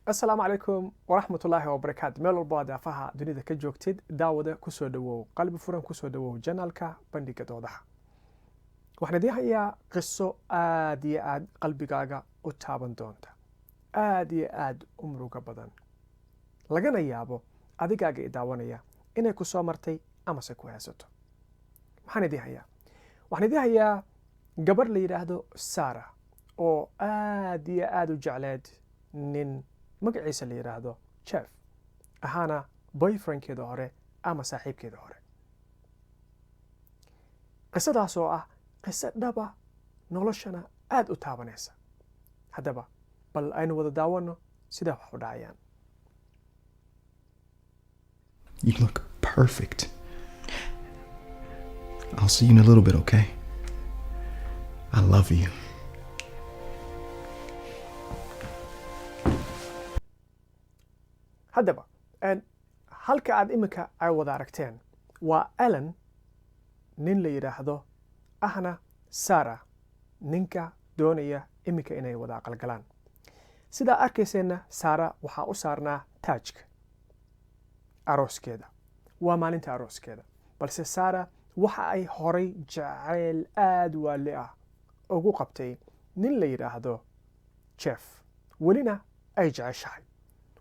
السلام عليكم ورحمة الله وبركاته. ميل walba daafaha dunida ka joogtid daawada ku soo dhawow qalbi furan ku soo dhawow janalka bandhiga doodaha. Waxaan idin hayaa qiso aad iyo aad qalbigaaga u taaban doonta, aad iyo aad u muruga badan, lagana yaabo adigaaga i daawanaya inay ku soo martay ama se ku haysato. Waxaan idin hayaa gabar la yiraahdo Sarah oo aad iyo aad u jecleed nin magaciisa la yiraahdo Jeff, ahaana boyfriendkeeda hore ama saaxiibkeeda hore. qisadaas oo ah qiso dhaba noloshana aad u taabanaysa. haddaba bal aynu wada daawano sida wax u dhacayaan. You look perfect. I'll see you in a little bit, okay? I love you. haddaba halka aad iminka ay wada aragteen waa Ellen, nin la yiraahdo, ahna Sarah, ninka doonaya iminka inay wada aqalgalaan. sidaa arkayseena Sarah waxaa u saarnaa taajka arooskeeda, waa maalinta arooskeeda, balse Sarah waxa ay horay jacayl aad waali ah ugu qabtay nin la yiraahdo Jeff, welina ay jeceshahay.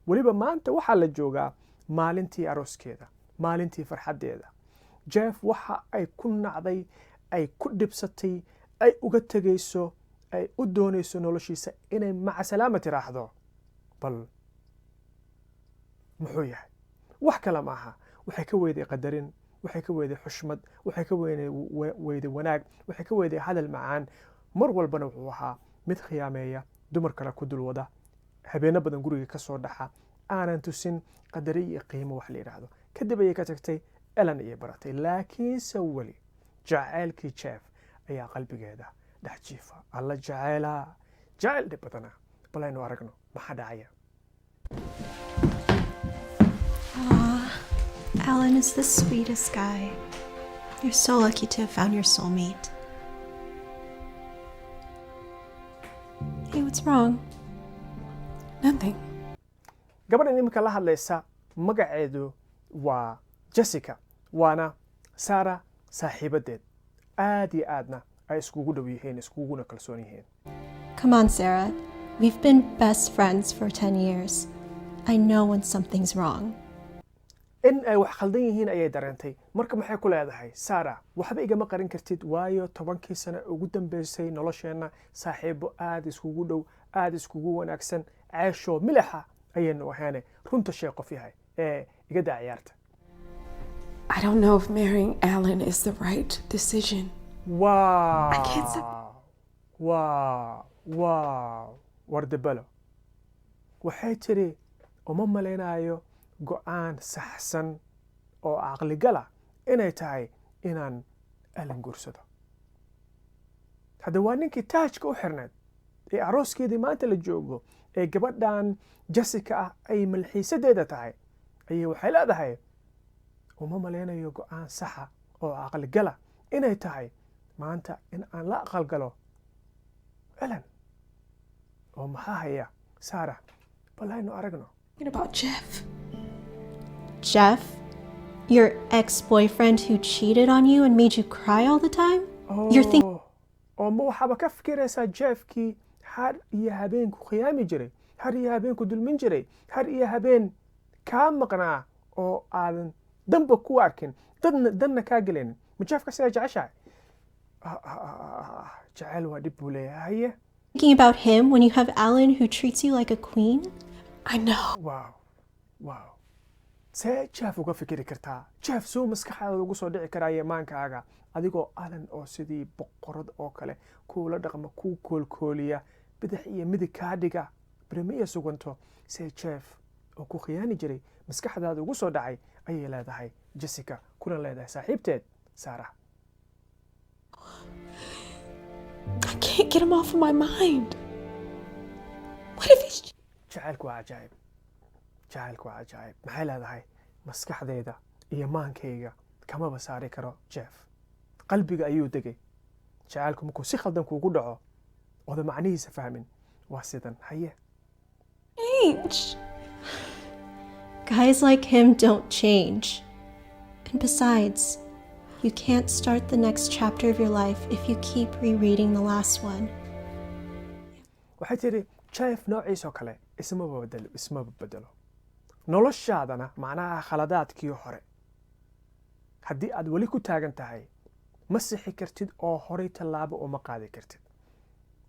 weliba maanta waxaa la joogaa maalintii arooskeeda, maalintii farxaddeeda. Jeff waxa ay ku nacday, ay ku dhibsatay, ay uga tegayso, ay u doonayso noloshiisa inay maca salaama tiraahdo. bal muxuu yahay? wax kale ma aha. waxay ka weyday qadarin, waxay ka weyday xushmad, waxay ka weyday wanaag, waxay ka weyday hadal macaan. mar walbana wuxuu ahaa mid khiyaameeya, dumar kale ku dulwada, habeeno badan guriga ka soo dhaxa, aanan tusin qadari iyo qiimo wax la yiraahdo. kadib ayay ka tagtay Ellen iyo baratay, laakiinse weli jacaylkii Jeff ayaa qalbigeeda dhex jiifa. alla jacaylaa, jacayl dhib badana. bal aynu aragno maxaa dhacaya. Alan is the sweetest guy. You're so lucky to have found your soulmate. Hey, what's wrong? Nothing. gabadhan iminka la hadlaysa magaceedu waa Jessica, waana Sarah saaxiibadeed. aad iyo aadna ay iskugu dhow yihiin, iskuguna kalsoon yihiin. Come on, Sarah. We've been best friends for 10 years. I know when something's wrong. in ay wax khaldan yihiin ayay dareentay. marka maxay ku leedahay Sarah? waxba igama qarin kartid, waayo 10kii sano ugu dambeysay nolosheena saaxiibo aad iskugu dhow, aad iskugu wanaagsan, ceesho milaxa ayaynu ahaanay. runta shay qof yahay ee iga daa ciyaarta. I don't know if marrying Alan is the right decision. wow I can't say- wow wardabalo waxay tiri uma malaynayo go'aan saxsan oo aqligala inay tahay inaan Ellen guursado. hadda waa ninkii taajka u xirneed ee arooskeedii maanta la joogo, ee gabadhan Jessica ah ay malxiisadeeda tahay, ayay waxay leedahay uma malaynayo go'aan saxa oo aqligala inay tahay maanta in aan la aqalgalo Ellen. oo maxaa haya Sarah? bal aynu aragno. Thinking about Jeff. Jeff? Your ex-boyfriend who cheated on you and made you cry all the time? You're thinking... oo ma waxaaba ka fikiraysaa Jeffkii har iyo habeen ku khiyaami jiray, har iyo habeen ku dulmin jiray, har iyo habeen kaa maqnaa oo aadan danba ku arkin, danna kaa gelaynin. ma Jeffka sidaa jeceshahay? jacayl waa dhib buu leeyahay. haye Thinking about him when you have Alan who treats you like a queen? I know. wow see Jeff uga fikiri kartaa? Jeff soo maskaxdaada ugu soo dhici karaaye maankaaga adigoo Alan oo sidii boqorad oo kale kuula dhaqma, kuu koolkooliya, bidix iyo midig kaa dhiga, bremiya suganto. see Jeff oo ku khiyaani jiray maskaxdaada ugu soo dhacay ayay leedahay Jessica, kuna leedahay saaxiibteed Sarah. I can't get him off of my mind. What if he's... jacaylku waa cajaa'ib, jacaylku waa cajaa'ib. maxay leedahay? maskaxdayda iyo maankayga kamaba saari karo Jeff. qalbiga ayuu degay. jacaylku markuu si khaldan kuugu dhaco ooda macnihiisa fahmin waa sidan. haye change. Guys like him don't change. And besides, you can't start the next chapter of your life if you keep rereading the last one. waxay tidhi jeef noociisoo kale isma bedelo noloshaadana macnaha khaladaadkii hore haddii aad weli ku taagan tahay ma sixi kartid oo horay tallaabo uma qaadi kartid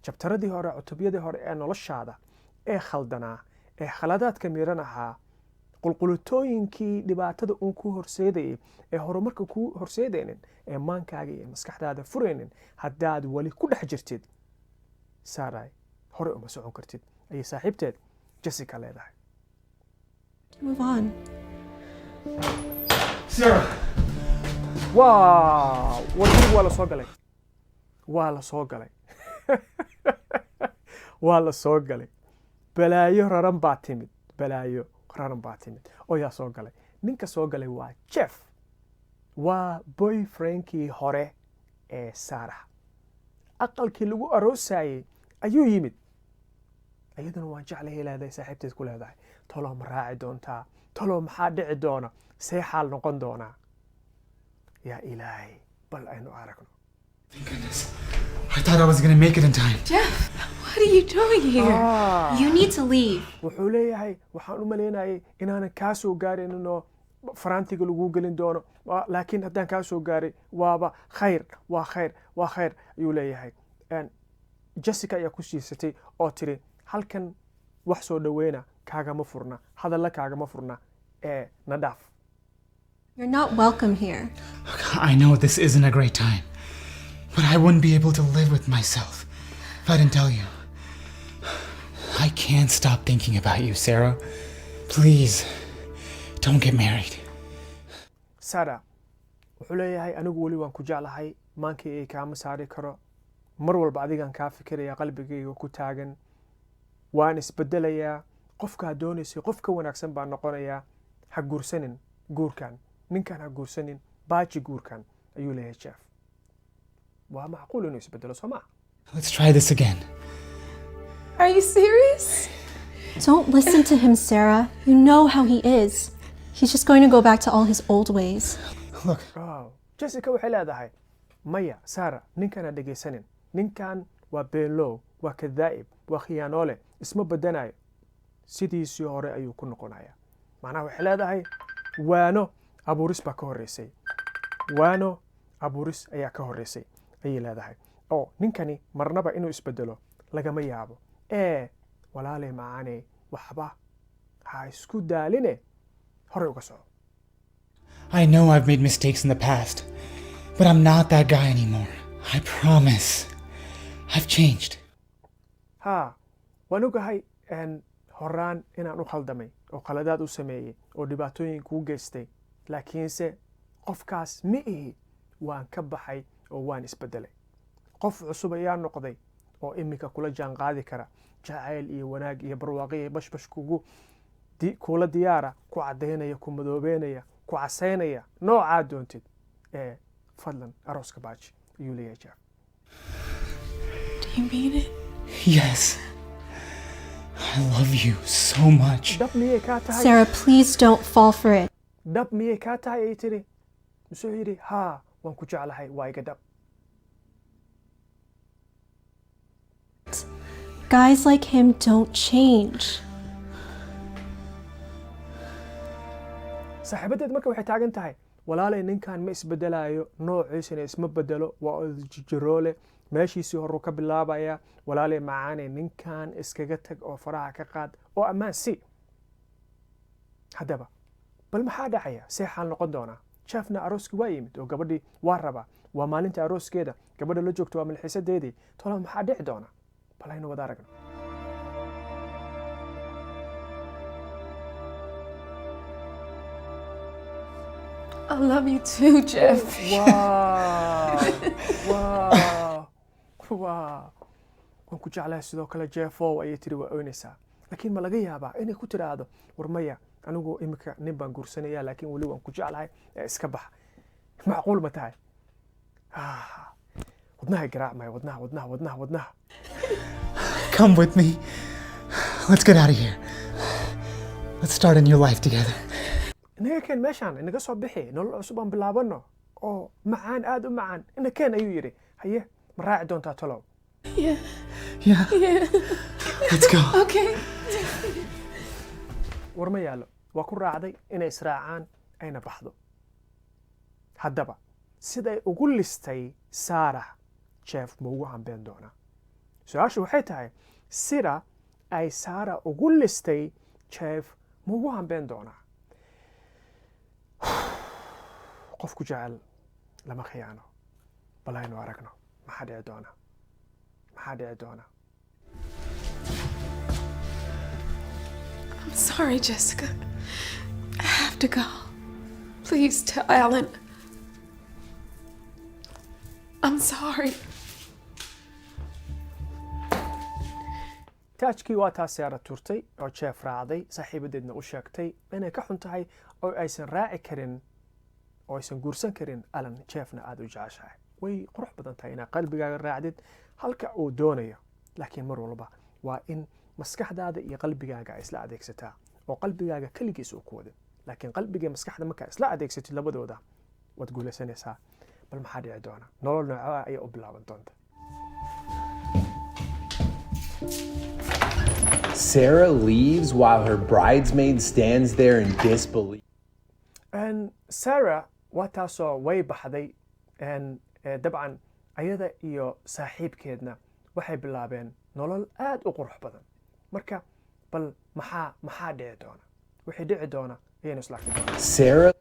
jabtaradii hore cutubyadii hore ee noloshaada ee khaldanaa ee khaladaadka miiran ahaa qulqulutooyinkii dhibaatada uun ku horseedayay ee horumarka ku horseedaynin ee maankaaga iyo maskaxdaada furaynin haddaad weli ku dhex jirtid saaray hore uma socon kartid ayay saaxiibteed Jessica leedahay. Move on. Sarah! Wow! Waa la soo galay. Waa la soo galay. Waa la soo galay. Balaayo raran baa timid. Balaayo raran baa timid. Oo yaa soo galay. Ninka soo galay waa Jeff. Waa boyfriendkii hore ee Sarah. Aqalkii lagu aroosayay ayuu yimid. ayaduna waan jeclahay leedahay saaxiibteed ku leedahay tolo ma raaci doontaa tolo maxaa dhici doona see xaal noqon doonaa yaa ilaahay bal aynu aragno. Thank goodness. I thought I was gonna make it in time. Jeff, what are you doing here? You need to leave. wuxuu leeyahay waxaan u maleynayay inaanan kaa soo gaarayninoo faraantiga lagu gelin doono laakiin haddaan kaa soo gaaray waaba khayr waa khayr ayuu leeyahay. Jessica ayaa ku siisatay oo tiri halkan wax soo dhaweyna kaagama furna hadalla kaagama furna ee na dhaaf. You're not welcome here. I know this isn't a great time, but I wouldn't be able to live with myself if I didn't tell you. I can't stop thinking about you, Sarah. Please, don't get married. Sarah wuxuu leeyahay anigu weli waan ku jeclahay maankii ay kaama saari karo mar walba adigaan kaa fikiraya qalbigayga ku taagan waan isbedelayaa qofkaa doonaysay qof ka wanaagsan baan noqonayaa ha guursanin guurkan ninkan ha guursanin baaji guurkan ayuu leeyahay Jeff. waa macquul inuu isbedelo soo ma? Let's try this again. Are you serious? Don't listen to him, Sarah. You know how he is. He's just going to go back to all his old ways. Look, Jessica waxay leedahay maya Sarah ninkan ha dhegaysanin ninkan waa beenlow waa kadaa'ib waa khiyaanoole isma badanayo sidiisii hore ayuu ku noqonayaa. macnaha waxay leedahay waano abuuris baa ka horreysay waano abuuris ayaa ka horreysay ayay leedahay oo ninkani marnaba inuu isbedelo lagama yaabo walaalay macaane waxba ha isku daaline hore uga soco. I know I've made mistakes in the past, but I'm not that guy anymore. I promise. I've changed. waan ogahay horaan inaan u khaldamay oo qaladaad u sameeyey oo dhibaatooyin kuu geystay laakiinse qofkaas ma ihi waan ka baxay oo waan isbedelay qof cusub ayaa noqday oo imika kula jaan qaadi kara jacayl iyo wanaag iyo barwaaqo iyo bashbash kula diyaara ku cadaynaya ku madoobeynaya ku casaynaya noocaa doontid fadlan arooska baaji ayuu leeyahay Jeff. Do you mean it? Yes. I love you so much. Dab miyay kaa tahay? Sarah, please don't fall for it. Dab miyay kaa tahay ay tiri muxuu yidhi haa waan ku jeclahay waa iga dab. Guys like him don't change. saaxiibadeed marka waxay taagan tahay walaalay ninkan ma isbedelayo noociisana isma bedelo waa jiroole meeshiisii horuu ka bilaabaya walaalay macaane ninkan iskaga tag oo faraha ka qaad oo ammaan si haddaba bal maxaa dhacaya see xaal noqon doonaa Jeffna arooski waa yimid oo gabadhii waa rabaa waa maalinta arooskeeda gabadha la joogto waa milxiisadeedii tolo maxaa dhici doona bal aynu wada aragno. I love you too, Jeff. Wow. waan ku jeclahay sidoo kale Jeffow ayay tiri waa oynaysaa laakiin ma laga yaabaa inay ku tiraahdo war maya anigu imika nin baan guursanayaa laakiin weli waan ku jeclahay iska bax macquul ma tahay? wadnaha garaacmaya wadnaha. Come with me. Let's get out of here. Let's start a new life together. inaga keen meeshaan inaga soo bixi nolol cusub aan bilaabano oo macaan aad u macaan ina keen ayuu yidhi haye ma raaci doontaa talow Yeah. Yeah. Yeah. Let's go. Okay. war ma yaallo waa ku raacday inay israacaan ayna baxdo haddaba siday ugu listay saara jeef ma ugu hambeen doonaa su-aashu waxay tahay sida ay saara ugu listay jeef ma ugu hambeen doonaa qofku jecel lama khiyaano bal aynu aragno maxaa dhici doona maxaa dhici doona I'm sorry, Jessica. I have to go. Please tell Alan. I'm sorry. taajkii waa taas saara turtay oo jeef raacday saaxiibadeedna u sheegtay inay ka xun tahay oo aysan raaci karin oo aysan guursan karin alan jeefna aad u jeceshahay way qurux badan tahay inaad qalbigaaga raacdid halka uu doonayo laakiin mar walba waa in maskaxdaada iyo qalbigaaga ay isla adeegsataa oo qalbigaaga keligiis uu ku wada laakiin qalbiga maskaxda markaa isla adeegsatid labadooda waad guulaysanaysaa bal maxaa dhici doona nolol noocaa ayay u bilaaban doonta Sarah leaves while her bridesmaid stands there in disbelief. sarah waa taasoo way baxday dabcan ayada iyo saaxiibkeedna waxay bilaabeen nolol aad u qurux badan marka bal maxaa dhici doona wixii dhici doona ayaynu isla arki doonaa Sarah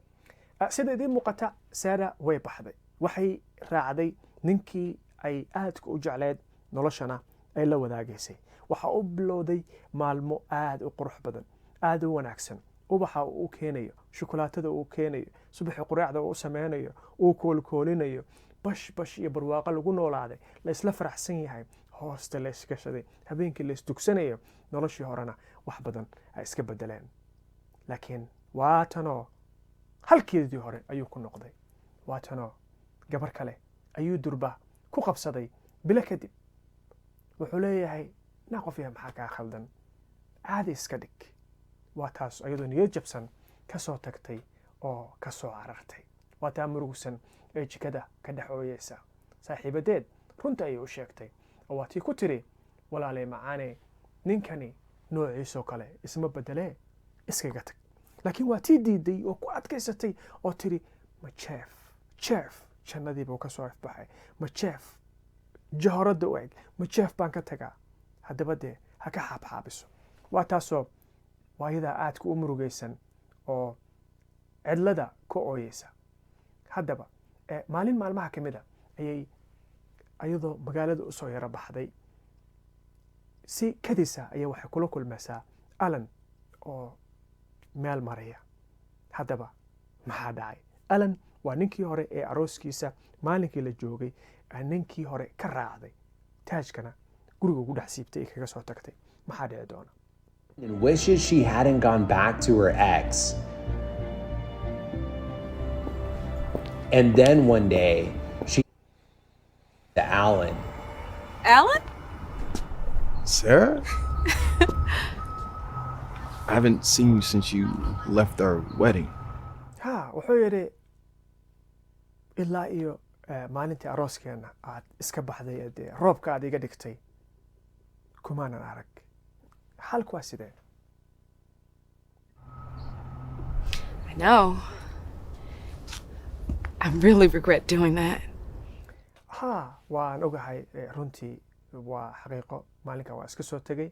sida idiin muuqata sarah way baxday waxay raacday ninkii ay aadka u jecleed noloshana ay la wadaagaysay waxa u bilowday maalmo aad u qurux badan aad u wanaagsan ubaxa uu keenayo shukulaatada uu keenayo subaxii quraacda uu sameynayo uu koolkoolinayo bash iyo barwaaqo lagu noolaaday la isla faraxsan yahay hoosta la isgashaday habeenkii la isdugsanayo noloshii horena wax badan ay iska bedeleen laakiin waatanoo halkeedii hore ayuu ku noqday waatanoo gabar kale ayuu durba ku qabsaday bilo kadib wuxuu leeyahay naa qof yahay maxaa kaa khaldan caadi iska dhig waa taas ayadoo niyad jabsan ka soo tagtay oo ka soo carartay waa taa murugsan ee jikada ka dhex ooyeysa saaxiibadeed runta ayay u sheegtay oo waa tii ku tiri walaalay macaane ninkani noociisoo kale isma bedelee iskaga tag laakiin waa tii diiday oo ku adkaysatay oo tiri ma jeef jannadii buu ka soo ifbaxay ma jeef jahoradda u eg ma jeef baan ka tagaa haddaba dee ha ka xaabxaabiso waa taasoo waayadaa aadka u murugaysan oo cidlada ka ooyeysa haddaba maalin maalmaha ka mid a ayay ayadoo magaalada usoo yaro baxday si kadisa ayay waxay kula kulmaysaa alan oo meel maraya haddaba maxaa dhacay alan waa ninkii hore ee arooskiisa maalinkii la joogay ninkii hore ka raacday taajkana guriga ugu dhex siibtay ee kaga soo tagtay maxaa dhici doona and wishes she hadn't gone back to her ex. And then one day, she to Alan. Alan? Sarah? I haven't seen you since you left our wedding. ha wuxuu yidhi ilaa iyo maalintii arooskeenna aad iska baxday ee dee roobka aad iga dhigtay kumaanan arag xalku waa sidee I know. I really regret doing that. ha waan ogahay runtii waa xaqiiqo maalinkan waa iska soo tegay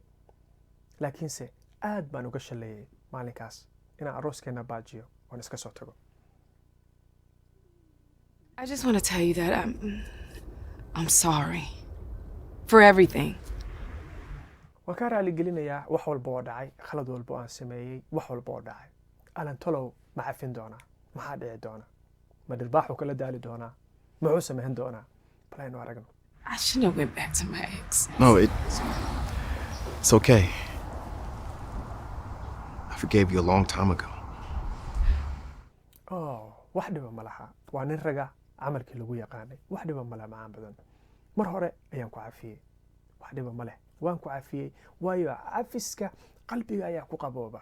laakiinse aad baan uga shaleeyay maalinkaas inaan arooskeenna baajiyo oon iska soo tago I just want to tell you that I'm sorry for everything. waan kaa raaligelinayaa wax walba oo dhacay khalad walba oo aan sameeyey wax walba oo dhacay alan tolow ma cafin doonaa maxaa dhici doona ma dhirbaaxuu kala daali doonaa muxuu samayn doonaa bal aynu aragno I shouldn't have went back to my ex. No, it's okay. I forgave you a long time ago. oh wax dhiba ma laha waa nin raga camalkii lagu yaqaanay wax dhiba ma leh macaan badan mar hore ayaan ku cafiyey wax dhiba ma leh waan ku cafiyey waayo cafiska qalbiga ayaa ku qabooba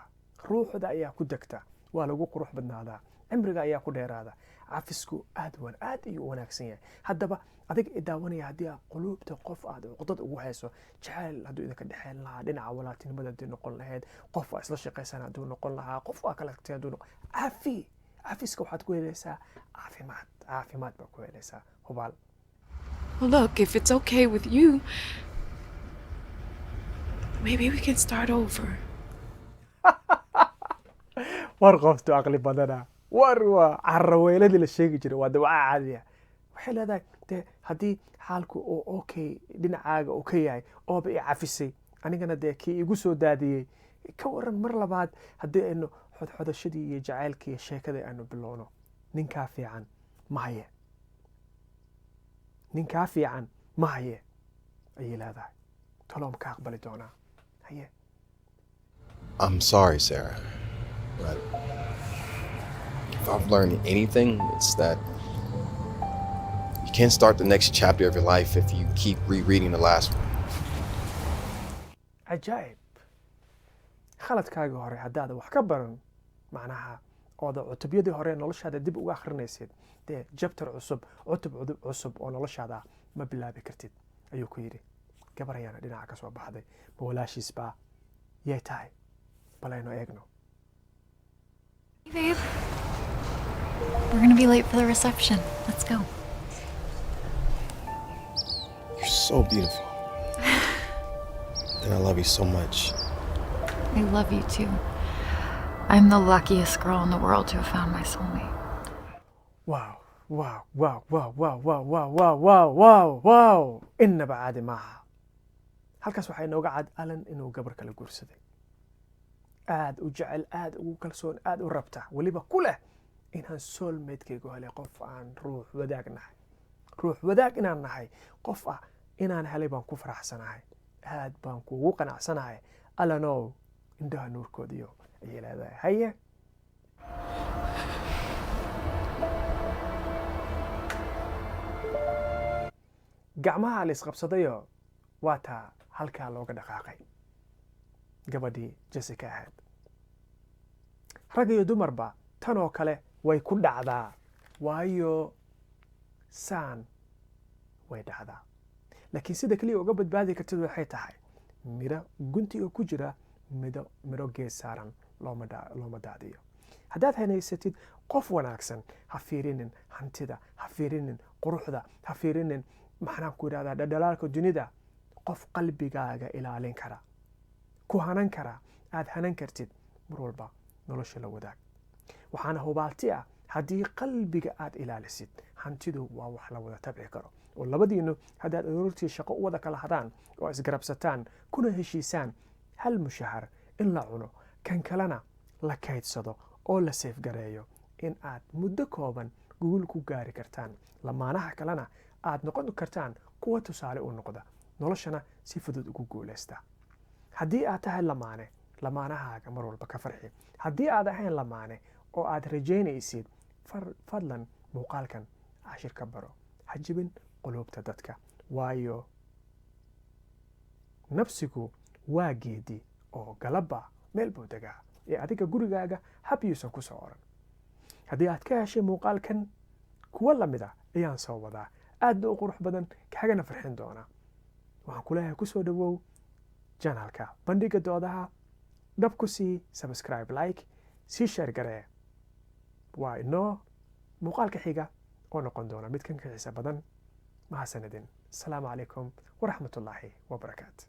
ruuxda ayaa ku degta waa lagu qurux badnaadaa cimriga ayaa ku dheeraada cafisku aad ayuu wanaagsan yahay haddaba adiga i daawanaya haddii aad quluubta qof aad cuqdad ugu hayso jacayl hadduu idinka dhexeyn lahaa dhinaca walaaltinimada haddii noqon lahayd qof aa isla shaqaysan hadduu noqon lahaa qof aa kala tagtay hadduu noqon cafiska waxaad ku helaysaa caafimaad baa ku helaysaa hubaal. Look, if it's okay with you, maybe we can start over. war qoftu aqli badana war waa carraweyladii la sheegi jiray waa dawca caadiya waxay leedahay dee haddii xaalku oo okay dhinacaaga uu ka yahay ooba i cafisay anigana dee kii igu soo daadiyey ka waran mar labaad haddii aynu xodxodashadii iyo jacaylkii iyo sheekadii aynu bilowno ninkaa fiican ma haye ayay leedahay taloom ka aqbali doonaa haye. I'm sorry, Sarah, but if I've learned anything, it's that you can't start the next chapter of your life if you keep rereading the last one. cajaa'ib khaladkaagii hore haddaada wax ka baran macnaha ooda cutubyadii hore noloshaada dib uga akhrinaysid dee jabtar cusub cutub cusub oo noloshaada ma bilaabi kartid ayuu ku yidhi. gabar ayaana dhinaca ka soo baxday ma walaashiis baa yay tahay bal aynu eegno. Hey, babe. We're gonna be late for the reception. Let's go. You're so beautiful. And I love you so much. I love you too. I'm the luckiest girl in the world to have found my soulmate. wow wow wow wow wow wow wow wow wow wow wow innaba caadi maaha. halkaas waxaa inooga cad alan inuu gabar kala guursaday aad u jecel aad ugu kalsoon aad u rabta weliba ku leh inaan soulmatekaygu helay qof aan ruux wadaag inaan nahay qof ah inaan helay baan ku faraxsanahay aad baan kuugu qanacsanahay alanow indhaha nuurkoodiyo ayay leedahay haye. gacmaha la isqabsadayo waa taa halkaa looga dhaqaaqay gabadhii Jessica ahayd. rag iyo dumarba tan oo kale way ku dhacdaa waayo saan way dhacdaa laakiin sida kaliya uga badbaadi kartid waxay tahay miro guntiga ku jira miro gees saaran looma daadiyo. haddaad hanaysatid qof wanaagsan ha fiirinin hantida ha fiirinin quruxda ha fiirinin maxaan ku yidhahdaa dhadhalaalka dunida qof qalbigaaga ilaalin kara ku hanan kara aad hanan kartid mar walba nolosha la wadaag. waxaana hubaalti ah haddii qalbiga aad ilaalisid hantidu waa wax la wada tabci karo oo labadiinu haddaad aroortii shaqo u wada kala hadaan oo isgarabsataan kuna heshiisaan hal mushahar in la cuno kan kalena la kaydsado oo la seefgareeyo in aad muddo kooban guul ku gaari kartaan lamaanaha kalena aad noqon kartaan kuwa tusaale u noqda noloshana si fudud ugu guulaysta. haddii aad tahay lamaanahaaga mar walba ka farxi. haddii aad ahayn lamaane oo aad rajaynaysid fadlan muuqaalkan cashir ka baro ha jibin quluubta dadka waayo nafsigu waa geedi oo galabba meel buu degaa ee adiga gurigaaga habyuusan ku soo oran. haddii aad ka heshay muuqaalkan kuwa lamida ayaan soo wadaa aad u qurux badan kaagana farxin doona. waxaan ku leeyahay ku soo dhawow janalka bandhiga doodaha dhab ku sii subscribe like sii share garee waa inoo muuqaalka xiga oo noqon doona mid kan ka xiisa badan mahadsanidin. asalaamu calaykum waraxmatullaahi wabarakaatu.